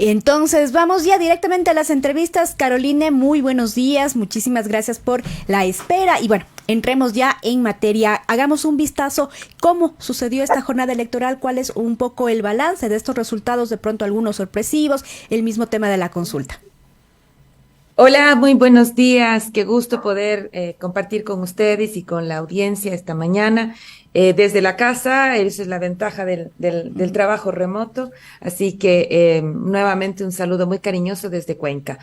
Entonces, vamos ya directamente a las entrevistas. Caroline, muy buenos días. Muchísimas gracias por la espera. Y bueno, entremos ya en materia. Hagamos un vistazo cómo sucedió esta jornada electoral, cuál es un poco el balance de estos resultados, de pronto algunos sorpresivos, el mismo tema de la consulta. Hola, muy buenos días. Qué gusto poder compartir con ustedes y con la audiencia esta mañana. Desde la casa, esa es la ventaja del trabajo remoto. Así que nuevamente un saludo muy cariñoso desde Cuenca.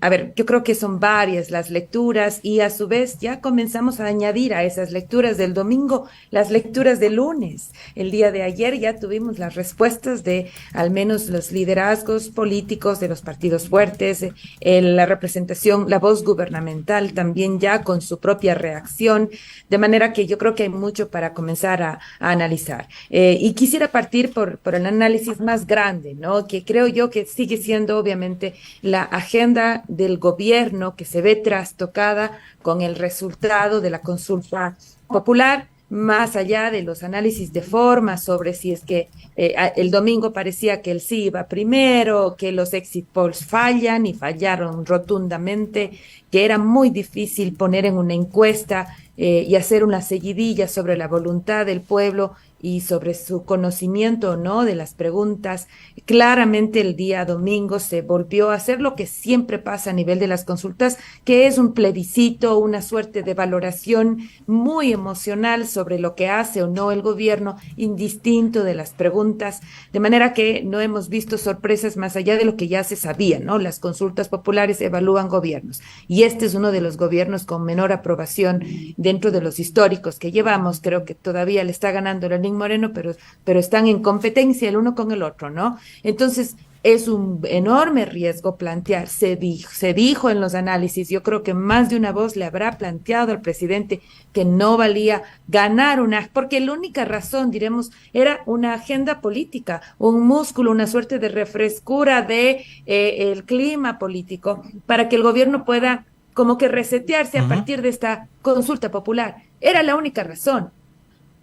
A ver, yo creo que son varias las lecturas y a su vez ya comenzamos a añadir a esas lecturas del domingo las lecturas del lunes. El día de ayer ya tuvimos las respuestas de al menos los liderazgos políticos de los partidos fuertes, la representación, la voz gubernamental también ya con su propia reacción, de manera que yo creo que hay mucho para comenzar a analizar. Y quisiera partir por el análisis más grande, ¿no? Que creo yo que sigue siendo obviamente la agenda del gobierno que se ve trastocada con el resultado de la consulta popular, más allá de los análisis de forma sobre si es que el domingo parecía que el sí iba primero, que los exit polls fallan y fallaron rotundamente, que era muy difícil poner en una encuesta y hacer una seguidilla sobre la voluntad del pueblo y sobre su conocimiento o no de las preguntas. Claramente el día domingo se volvió a hacer lo que siempre pasa a nivel de las consultas, que es un plebiscito, una suerte de valoración muy emocional sobre lo que hace o no el gobierno, indistinto de las preguntas, de manera que no hemos visto sorpresas más allá de lo que ya se sabía, ¿no? Las consultas populares evalúan gobiernos y este es uno de los gobiernos con menor aprobación dentro de los históricos que llevamos. Creo que todavía le está ganando Lenín Moreno, pero están en competencia el uno con el otro, ¿no? Entonces, es un enorme riesgo plantear, se dijo en los análisis, yo creo que más de una voz le habrá planteado al presidente que no valía ganar porque la única razón, diremos, era una agenda política, un músculo, una suerte de refrescura de el clima político para que el gobierno pueda como que resetearse a Ujú. partir de esta consulta popular. Era la única razón.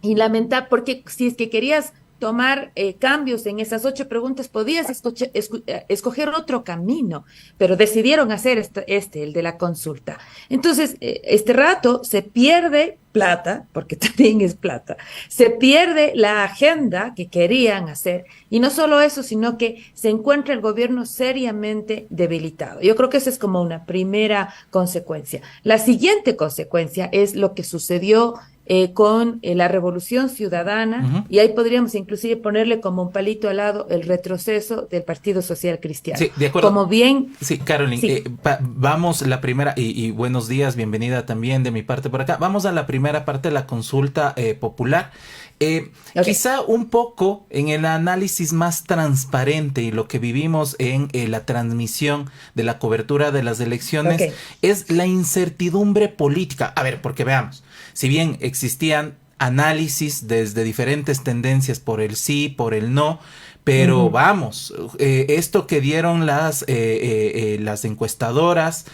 Y lamentar, porque si es que querías tomar cambios en esas 8 preguntas, podías escoger otro camino, pero decidieron hacer el de la consulta. Entonces, este rato se pierde plata, porque también es plata, se pierde la agenda que querían hacer, y no solo eso, sino que se encuentra el gobierno seriamente debilitado. Yo creo que esa es como una primera consecuencia. La siguiente consecuencia es lo que sucedió con la Revolución Ciudadana, Ujú. y ahí podríamos inclusive ponerle como un palito al lado el retroceso del Partido Social Cristiano. Sí, de acuerdo. Como bien, Sí, Caroline, sí, vamos la primera, y buenos días, bienvenida también de mi parte por acá. Vamos a la primera parte de la consulta popular. ok, Quizá un poco en el análisis más transparente y lo que vivimos en la transmisión de la cobertura de las ok, elecciones es la incertidumbre política. A ver, porque veamos, si bien existían análisis desde diferentes tendencias por el sí, por el no, pero ujú, vamos, esto que dieron las encuestadoras,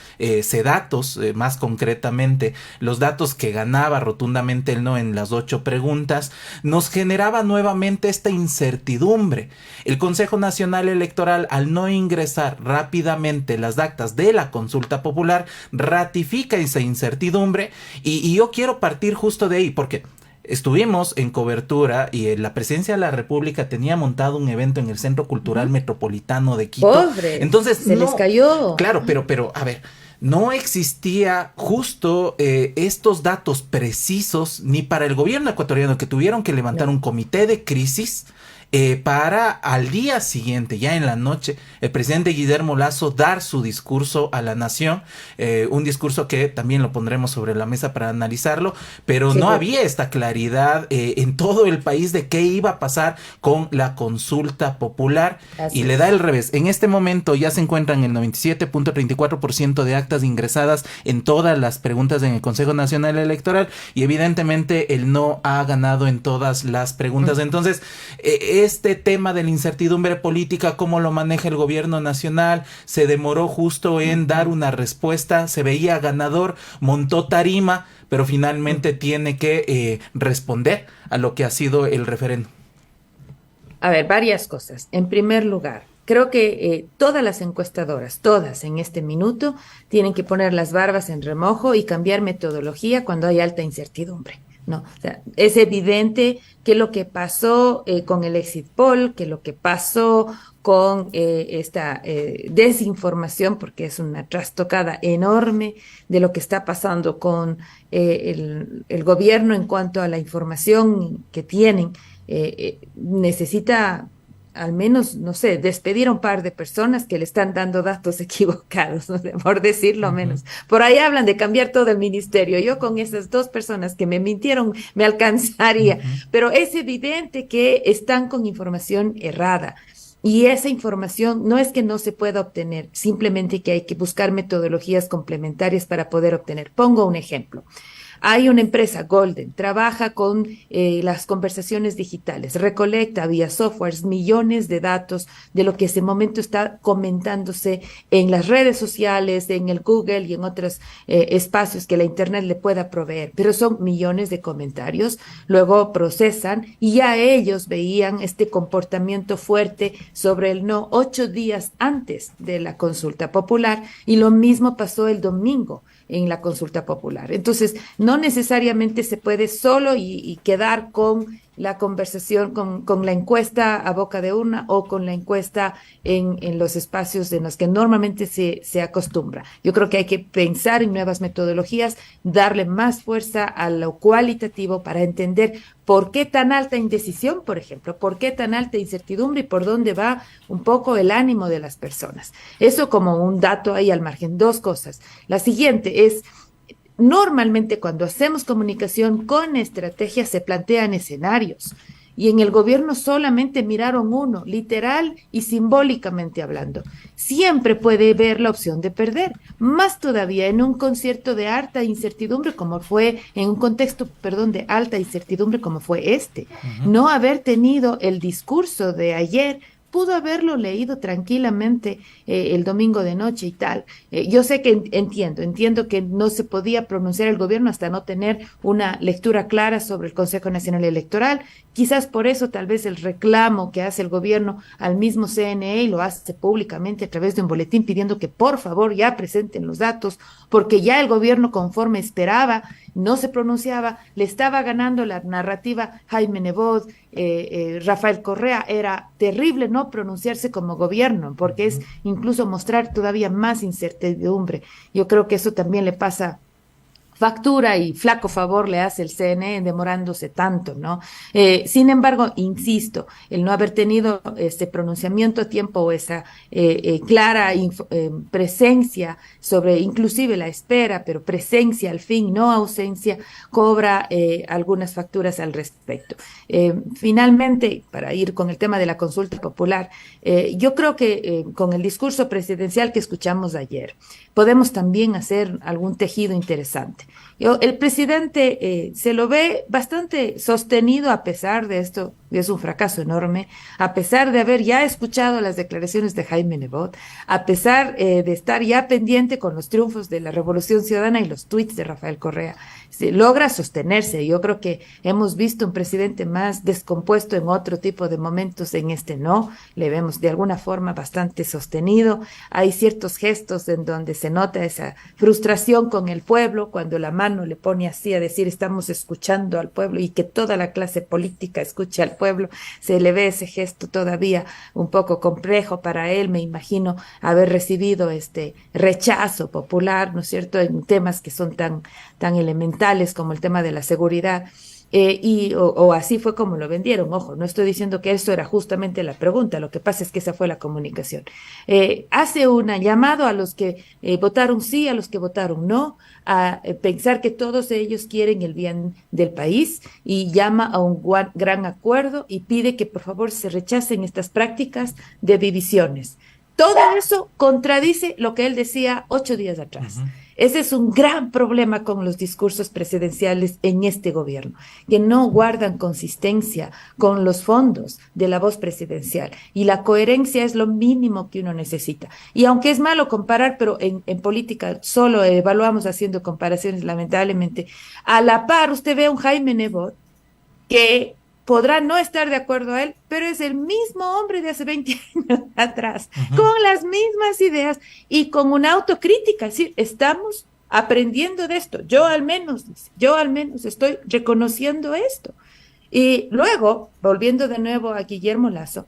Cedatos, más concretamente, los datos que ganaba rotundamente el no en las 8 preguntas, nos generaba nuevamente esta incertidumbre. El Consejo Nacional Electoral, al no ingresar rápidamente las actas de la consulta popular, ratifica esa incertidumbre y yo quiero partir justo de ahí, porque estuvimos en cobertura y la Presidencia de la República tenía montado un evento en el Centro Cultural ujú. Metropolitano de Quito. Pobres, Entonces, se les no, cayó. claro, pero, a ver, no existía justo estos datos precisos ni para el gobierno ecuatoriano, que tuvieron que levantar No, un comité de crisis para al día siguiente, ya en la noche, el presidente Guillermo Lasso dar su discurso a la nación, un discurso que también lo pondremos sobre la mesa para analizarlo, pero no seguro. había esta claridad en todo el país de qué iba a pasar con la consulta popular, y Así le da es. el revés. En este momento ya se encuentran el 97.34% de actas ingresadas en todas las preguntas en el Consejo Nacional Electoral, y evidentemente el no ha ganado en todas las preguntas. Mm, Entonces, este tema de la incertidumbre política, cómo lo maneja el gobierno nacional, se demoró justo en dar ujú, una respuesta, se veía ganador, montó tarima, pero mm. finalmente tiene que responder a lo que ha sido el referéndum. A ver, varias cosas. En primer lugar, Creo que todas las encuestadoras, todas en este minuto, tienen que poner las barbas en remojo y cambiar metodología cuando hay alta incertidumbre. No, o sea, es evidente que lo que pasó con el exit poll, que lo que pasó con esta desinformación, porque es una trastocada enorme de lo que está pasando con el gobierno en cuanto a la información que tienen, necesita al menos, no sé, despedir a un par de personas que le están dando datos equivocados, ¿no? Por decirlo menos. Por ahí hablan de cambiar todo el ministerio. Yo con esas dos personas que me mintieron me alcanzaría, pero es evidente que están con información errada. Y esa información no es que no se pueda obtener, simplemente que hay que buscar metodologías complementarias para poder obtener. Pongo un ejemplo. Hay una empresa, Golden, trabaja con las conversaciones digitales, recolecta vía softwares millones de datos de lo que ese momento está comentándose en las redes sociales, en el Google y en otros espacios que la Internet le pueda proveer, pero son millones de comentarios, luego procesan y ya ellos veían este comportamiento fuerte sobre el no 8 días antes de la consulta popular y lo mismo pasó el domingo en la consulta popular. Entonces, no necesariamente se puede solo y quedar con la conversación, con la encuesta a boca de urna o con la encuesta en los espacios en los que normalmente se acostumbra. Yo creo que hay que pensar en nuevas metodologías, darle más fuerza a lo cualitativo para entender por qué tan alta indecisión, por ejemplo, por qué tan alta incertidumbre y por dónde va un poco el ánimo de las personas. Eso como un dato ahí al margen. Dos cosas. La siguiente es, normalmente cuando hacemos comunicación con estrategia se plantean escenarios y en el gobierno solamente miraron uno, literal y simbólicamente hablando. Siempre puede haber la opción de perder, más todavía en un concierto de alta incertidumbre como fue, en un contexto, perdón, de alta incertidumbre como fue este. No haber tenido el discurso de ayer pudo haberlo leído tranquilamente el domingo de noche y tal. Yo sé que entiendo que no se podía pronunciar el gobierno hasta no tener una lectura clara sobre el Consejo Nacional Electoral. Quizás por eso tal vez el reclamo que hace el gobierno al mismo CNE y lo hace públicamente a través de un boletín pidiendo que por favor ya presenten los datos, porque ya el gobierno conforme esperaba no se pronunciaba, le estaba ganando la narrativa Jaime Nebot, Rafael Correa. Era terrible no pronunciarse como gobierno, porque es incluso mostrar todavía más incertidumbre. Yo creo que eso también le pasa factura y flaco favor le hace el CNE demorándose tanto, ¿no? Sin embargo, insisto, el no haber tenido este pronunciamiento a tiempo o esa clara presencia sobre inclusive la espera, pero presencia al fin, no ausencia, cobra algunas facturas al respecto. Finalmente, para ir con el tema de la consulta popular, yo creo que con el discurso presidencial que escuchamos ayer, podemos también hacer algún tejido interesante. El presidente se lo ve bastante sostenido a pesar de esto, es un fracaso enorme, a pesar de haber ya escuchado las declaraciones de Jaime Nebot, a pesar de estar ya pendiente con los triunfos de la Revolución Ciudadana y los tuits de Rafael Correa. Se logra sostenerse. Yo creo que hemos visto un presidente más descompuesto en otro tipo de momentos, en este no, le vemos de alguna forma bastante sostenido. Hay ciertos gestos en donde se nota esa frustración con el pueblo, cuando la mano le pone así a decir estamos escuchando al pueblo y que toda la clase política escuche al pueblo, se le ve ese gesto todavía un poco complejo para él. Me imagino haber recibido este rechazo popular, ¿no es cierto?, en temas que son tan elementales como el tema de la seguridad. O así fue como lo vendieron. Ojo, no estoy diciendo que eso era justamente la pregunta, lo que pasa es que esa fue la comunicación. Hace un llamado a los que votaron sí, a los que votaron no, a pensar que todos ellos quieren el bien del país y llama a un gran acuerdo y pide que por favor se rechacen estas prácticas de divisiones. Todo eso contradice lo que él decía 8 días atrás. Ese es un gran problema con los discursos presidenciales en este gobierno, que no guardan consistencia con los fondos de la voz presidencial. Y la coherencia es lo mínimo que uno necesita. Y aunque es malo comparar, pero en política solo evaluamos haciendo comparaciones, lamentablemente, a la par usted ve a un Jaime Nebot que podrá no estar de acuerdo a él, pero es el mismo hombre de hace 20 años atrás, con las mismas ideas y con una autocrítica. Es decir, estamos aprendiendo de esto. Yo al menos estoy reconociendo esto. Y luego, volviendo de nuevo a Guillermo Lasso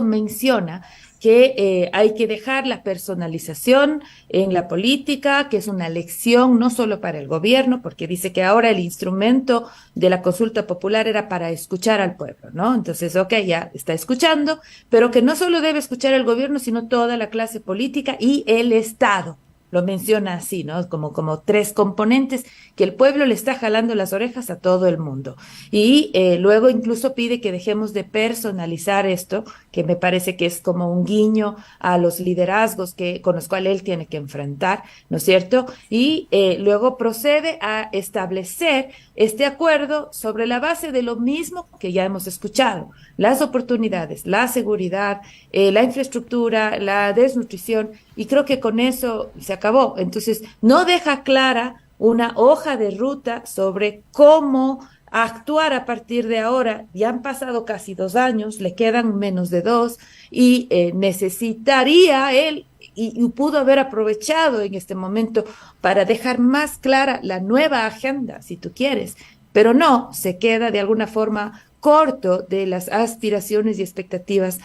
menciona que hay que dejar la personalización en la política, que es una lección no solo para el gobierno, porque dice que ahora el instrumento de la consulta popular era para escuchar al pueblo, ¿no? Entonces, ok, ya está escuchando, pero que no solo debe escuchar el gobierno, sino toda la clase política y el Estado. Lo menciona así, ¿no? Como tres componentes que el pueblo le está jalando las orejas a todo el mundo. Y luego incluso pide que dejemos de personalizar esto, que me parece que es como un guiño a los liderazgos con los cuales él tiene que enfrentar, ¿no es cierto? Y luego procede a establecer este acuerdo sobre la base de lo mismo que ya hemos escuchado: las oportunidades, la seguridad, la infraestructura, la desnutrición, y creo que con eso se acabó. Entonces, no deja clara una hoja de ruta sobre cómo actuar a partir de ahora. Ya han pasado casi 2 años, le quedan menos de 2, y necesitaría él, y pudo haber aprovechado en este momento para dejar más clara la nueva agenda, si tú quieres, pero no, se queda de alguna forma corto de las aspiraciones y expectativas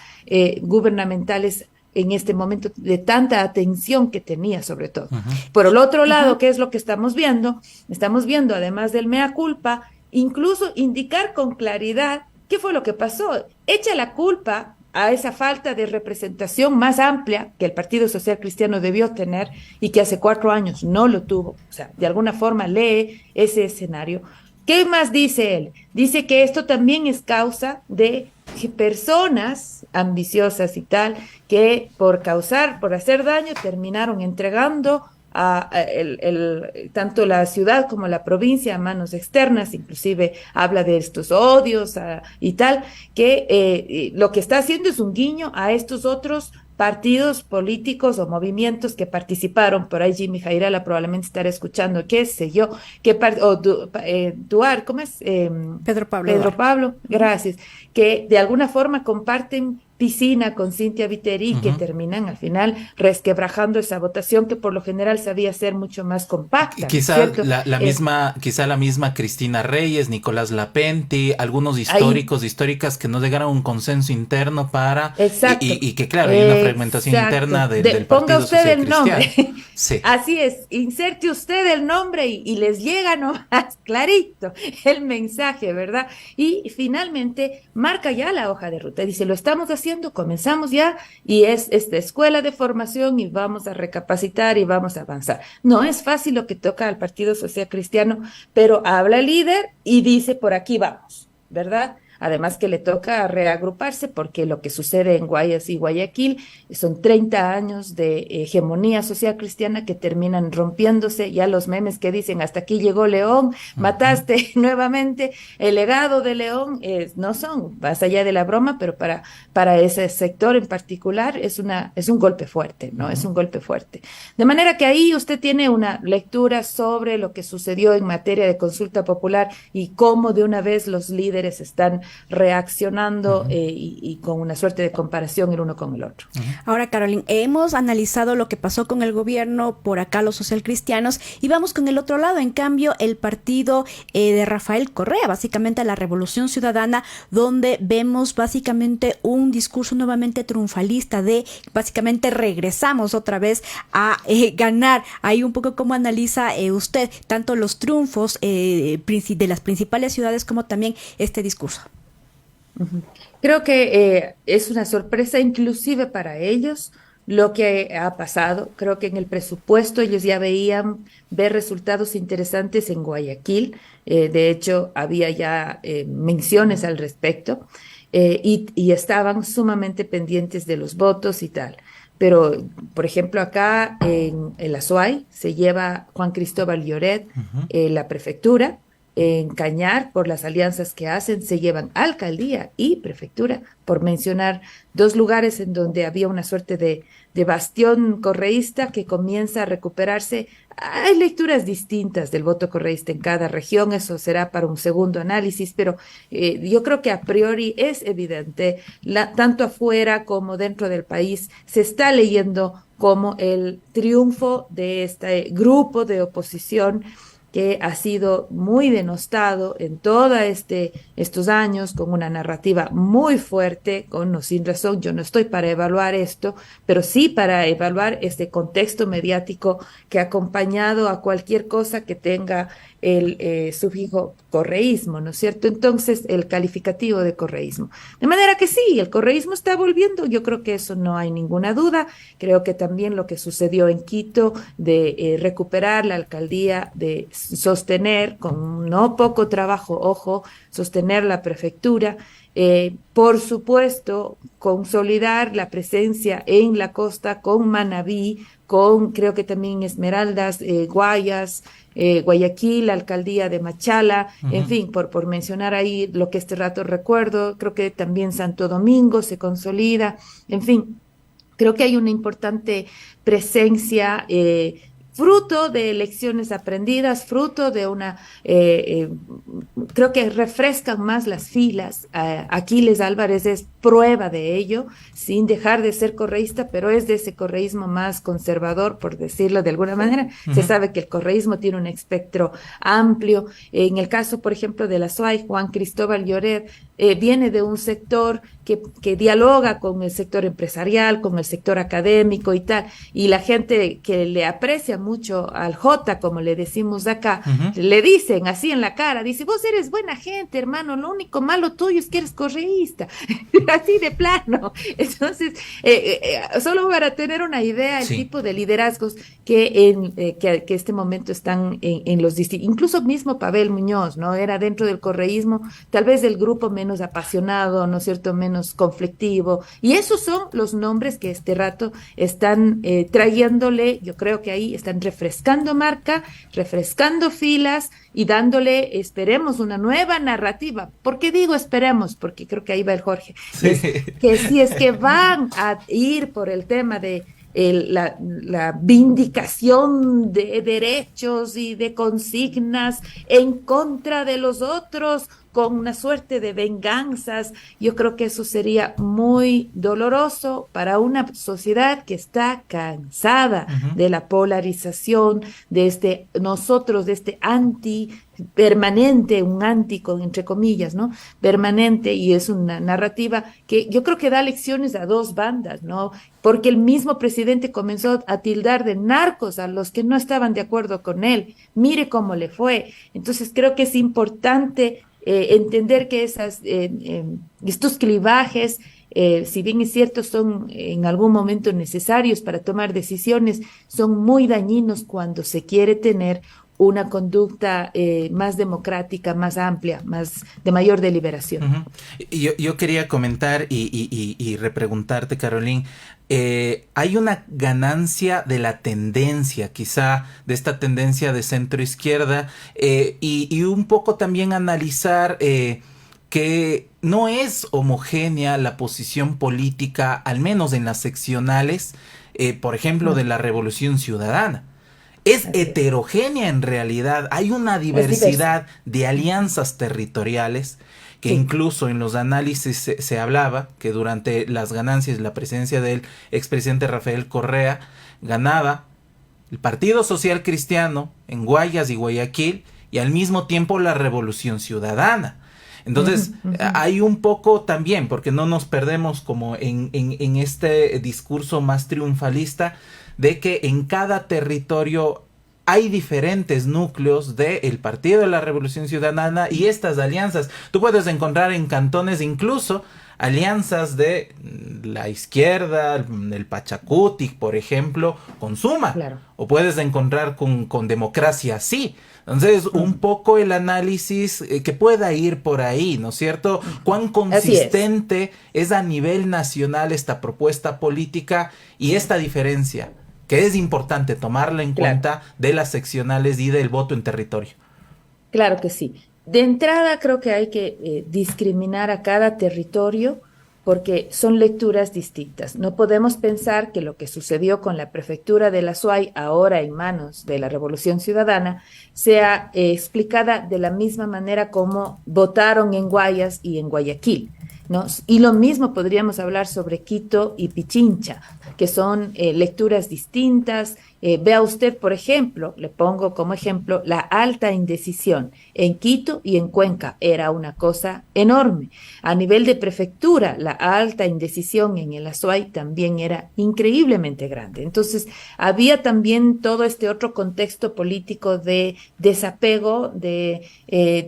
gubernamentales en este momento, de tanta atención que tenía sobre todo. Por el otro lado, ¿qué es lo que estamos viendo? Estamos viendo, además del mea culpa, incluso indicar con claridad qué fue lo que pasó. Echa la culpa a esa falta de representación más amplia que el Partido Social Cristiano debió tener y que hace 4 años no lo tuvo. O sea, de alguna forma lee ese escenario. ¿Qué más dice él? Dice que esto también es causa de personas ambiciosas y tal, que por hacer daño, terminaron entregando tanto la ciudad como la provincia a manos externas. Inclusive habla de estos odios y tal, que lo que está haciendo es un guiño a estos otros partidos políticos o movimientos que participaron. Por ahí Jimmy Jairala probablemente estará escuchando, qué sé yo, Duar, ¿cómo es? Pedro Pablo. Pedro Pablo, gracias, que de alguna forma comparten piscina con Cintia Viteri, que terminan al final resquebrajando esa votación que por lo general sabía ser mucho más compacta. Quizá la misma Cristina Reyes, Nicolás Lapenti, algunos históricas que no llegaron a un consenso interno para... Exacto. Y que claro, hay una fragmentación interna del Partido Ponga usted Social el nombre. Cristiano. Sí. Así es, inserte usted el nombre y les llega nomás clarito el mensaje, ¿verdad? Y finalmente marca ya la hoja de ruta. Dice, lo estamos haciendo, comenzamos ya, y es esta escuela de formación y vamos a recapacitar y vamos a avanzar. No es fácil lo que toca al Partido Social Cristiano, pero habla el líder y dice, por aquí vamos, ¿verdad? Además que le toca reagruparse porque lo que sucede en Guayas y Guayaquil son 30 años de hegemonía social cristiana que terminan rompiéndose. Ya los memes que dicen, hasta aquí llegó León, mataste nuevamente el legado de León, no son, más allá de la broma, pero para ese sector en particular es un golpe fuerte, ¿no? Es un golpe fuerte. De manera que ahí usted tiene una lectura sobre lo que sucedió en materia de consulta popular y cómo de una vez los líderes están reaccionando y con una suerte de comparación el uno con el otro. Ahora, Caroline, hemos analizado lo que pasó con el gobierno, por acá los socialcristianos, y vamos con el otro lado. En cambio, el partido de Rafael Correa, básicamente la Revolución Ciudadana, donde vemos básicamente un discurso nuevamente triunfalista de básicamente regresamos otra vez a ganar. Ahí un poco cómo analiza usted tanto los triunfos de las principales ciudades como también este discurso. Creo que es una sorpresa inclusive para ellos lo que ha pasado. Creo que en el presupuesto ellos ya veían ver resultados interesantes en Guayaquil. De hecho, había ya menciones al respecto y estaban sumamente pendientes de los votos y tal. Pero, por ejemplo, acá en el Azuay se lleva Juan Cristóbal Lloret la prefectura. En Cañar, por las alianzas que hacen, se llevan alcaldía y prefectura, por mencionar 2 lugares en donde había una suerte de bastión correísta que comienza a recuperarse Hay lecturas distintas del voto correísta en cada región, eso será para un segundo análisis, pero yo creo que a priori es evidente, tanto afuera como dentro del país, se está leyendo como el triunfo de este grupo de oposición que ha sido muy denostado en todos estos años, con una narrativa muy fuerte, con o sin razón. Yo no estoy para evaluar esto, pero sí para evaluar este contexto mediático que ha acompañado a cualquier cosa que tenga el sufijo correísmo, ¿no es cierto? Entonces, el calificativo de correísmo. De manera que sí, el correísmo está volviendo, yo creo que eso no hay ninguna duda. Creo que también lo que sucedió en Quito de recuperar la alcaldía, de sostener con no poco trabajo, ojo, sostener la prefectura, por supuesto, consolidar la presencia en la costa con Manabí, con creo que también Esmeraldas, Guayas, Guayaquil, la alcaldía de Machala, en fin, por mencionar ahí lo que este rato recuerdo, creo que también Santo Domingo se consolida, en fin, creo que hay una importante presencia, fruto de lecciones aprendidas, fruto de creo que refrescan más las filas. Aquiles Álvarez es prueba de ello, sin dejar de ser correísta, pero es de ese correísmo más conservador, por decirlo de alguna manera. Se sabe que el correísmo tiene un espectro amplio. En el caso, por ejemplo, de la SUAY, Juan Cristóbal Lloret, viene de un sector que dialoga con el sector empresarial, con el sector académico y tal, y la gente que le aprecia mucho al J, como le decimos acá, le dicen así en la cara, dice, vos eres buena gente, hermano, lo único malo tuyo es que eres correísta, así de plano. Entonces, solo para tener una idea, el tipo de liderazgos que este momento están en los distintos, incluso mismo Pavel Muñoz, ¿no? Era dentro del correísmo, tal vez el grupo menos apasionado, ¿no es cierto?, menos conflictivo, y esos son los nombres que este rato están trayéndole, yo creo que ahí están refrescando marca, refrescando filas y dándole, esperemos, una nueva narrativa. ¿Por qué digo esperemos? Porque creo que ahí va el Jorge. Sí. Que si es que van a ir por el tema de la vindicación de derechos y de consignas en contra de los otros, con una suerte de venganzas, yo creo que eso sería muy doloroso para una sociedad que está cansada de la polarización, de de este anti permanente, un anti con entre comillas, ¿no? Permanente, y es una narrativa que yo creo que da lecciones a dos bandas, ¿no? Porque el mismo presidente comenzó a tildar de narcos a los que no estaban de acuerdo con él. Mire cómo le fue. Entonces creo que es importante entender que estos clivajes, si bien es cierto, son en algún momento necesarios para tomar decisiones, son muy dañinos cuando se quiere tener una conducta más democrática, más amplia, de mayor deliberación. Yo quería comentar y repreguntarte, Caroline, hay una ganancia de la tendencia, quizá de esta tendencia de centro izquierda, y un poco también analizar que no es homogénea la posición política, al menos en las seccionales, por ejemplo, de la Revolución Ciudadana. Es heterogénea en realidad, hay una diversidad de alianzas territoriales que incluso en los análisis se hablaba que durante las ganancias de la presidencia del expresidente Rafael Correa ganaba el Partido Social Cristiano en Guayas y Guayaquil y al mismo tiempo la Revolución Ciudadana. Entonces, hay un poco también, porque no nos perdemos como en este discurso más triunfalista, de que en cada territorio hay diferentes núcleos del Partido de la Revolución Ciudadana y estas alianzas. Tú puedes encontrar en cantones incluso alianzas de la izquierda, el Pachacuti, por ejemplo, con Suma. Claro. O puedes encontrar con Democracia Sí. Entonces, un poco el análisis que pueda ir por ahí, ¿no es cierto? ¿Cuán consistente es a nivel nacional esta propuesta política y esta diferencia? Que es importante tomarla en cuenta de las seccionales y del voto en territorio. Claro que sí. De entrada creo que hay que discriminar a cada territorio porque son lecturas distintas. No podemos pensar que lo que sucedió con la prefectura de la SUAY, ahora en manos de la Revolución Ciudadana, sea explicada de la misma manera como votaron en Guayas y en Guayaquil, ¿no? Y lo mismo podríamos hablar sobre Quito y Pichincha, que son lecturas distintas. Vea usted, por ejemplo, le pongo como ejemplo la alta indecisión en Quito y en Cuenca. Era una cosa enorme. A nivel de prefectura, la alta indecisión en el Azuay también era increíblemente grande. Entonces, había también todo este otro contexto político de desapego, de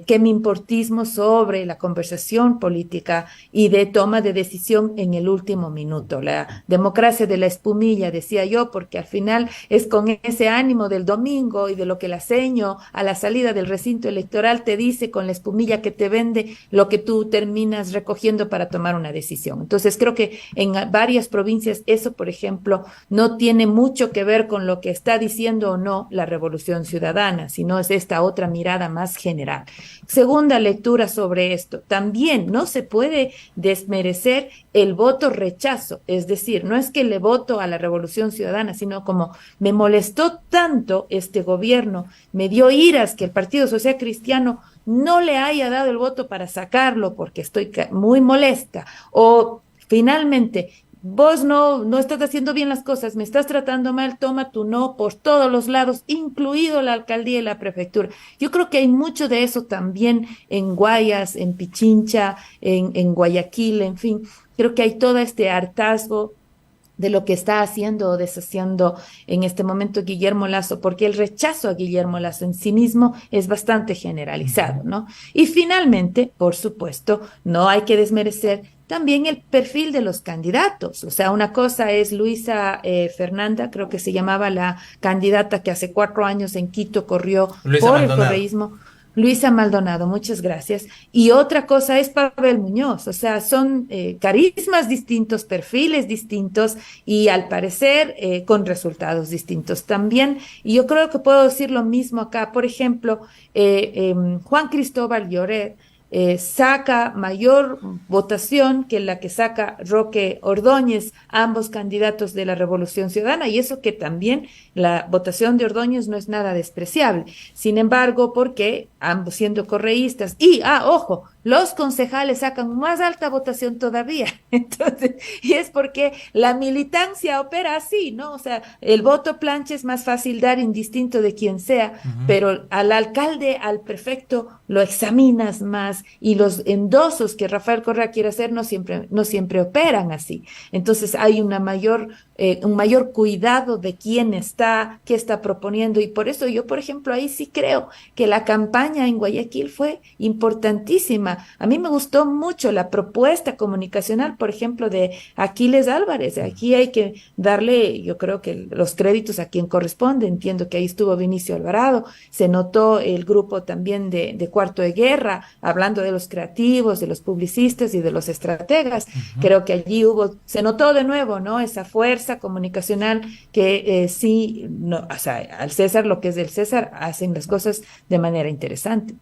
quemimportismo sobre la conversación política y de toma de decisión en el último minuto. La democracia de la espumilla, decía yo, porque al final es con ese ánimo del domingo y de lo que la seño a la salida del recinto electoral te dice con la espumilla que te vende lo que tú terminas recogiendo para tomar una decisión. Entonces creo que en varias provincias eso, por ejemplo, no tiene mucho que ver con lo que está diciendo o no la Revolución Ciudadana, sino es esta otra mirada más general. Segunda lectura sobre esto, también no se puede desmerecer el voto rechazo, es decir, no es que le voto a la Revolución Ciudadana, sino como me molestó tanto este gobierno, me dio iras que el Partido Social Cristiano no le haya dado el voto para sacarlo porque estoy muy molesta, o finalmente vos no estás haciendo bien las cosas, me estás tratando mal, toma tu no por todos los lados, incluido la alcaldía y la prefectura. Yo creo que hay mucho de eso también en Guayas, en Pichincha, en Guayaquil, en fin. Creo que hay todo este hartazgo de lo que está haciendo o deshaciendo en este momento Guillermo Lasso, porque el rechazo a Guillermo Lasso en sí mismo es bastante generalizado, ¿no? Y finalmente, por supuesto, no hay que desmerecer también el perfil de los candidatos. O sea, una cosa es Luisa Fernanda, creo que se llamaba la candidata que hace 4 años en Quito corrió Luisa por Maldonado. el correísmo. Luisa Maldonado, muchas gracias. Y otra cosa es Pavel Muñoz, o sea, son carismas distintos, perfiles distintos y al parecer con resultados distintos también. Y yo creo que puedo decir lo mismo acá. Por ejemplo, Juan Cristóbal Lloret saca mayor votación que la que saca Roque Ordóñez, ambos candidatos de la Revolución Ciudadana, y eso que también la votación de Ordóñez no es nada despreciable. Sin embargo, porque ambos siendo correístas, y, ojo, los concejales sacan más alta votación todavía. Entonces, y es porque la militancia opera así, ¿no? O sea, el voto plancha es más fácil dar indistinto de quien sea, pero al alcalde, al prefecto, lo examinas más y los endosos que Rafael Correa quiere hacer no siempre operan así. Entonces hay un mayor cuidado de quién está, qué está proponiendo, y por eso yo, por ejemplo, ahí sí creo que la campaña en Guayaquil fue importantísima. A mí me gustó mucho la propuesta comunicacional, por ejemplo, de Aquiles Álvarez. Aquí hay que darle, yo creo que los créditos a quien corresponde. Entiendo que ahí estuvo Vinicio Alvarado, se notó el grupo también de Cuarto de Guerra, hablando de los creativos, de los publicistas y de los estrategas. Creo que allí se notó de nuevo, ¿no? Esa fuerza comunicacional que sí, no, o sea, al César lo que es del César, hacen las cosas de manera interesante.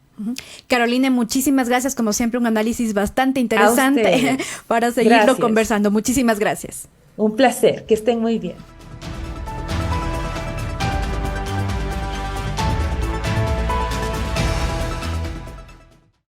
Caroline, muchísimas gracias, como siempre un análisis bastante interesante para seguirlo Gracias. conversando. Muchísimas gracias. Un placer, que estén muy bien.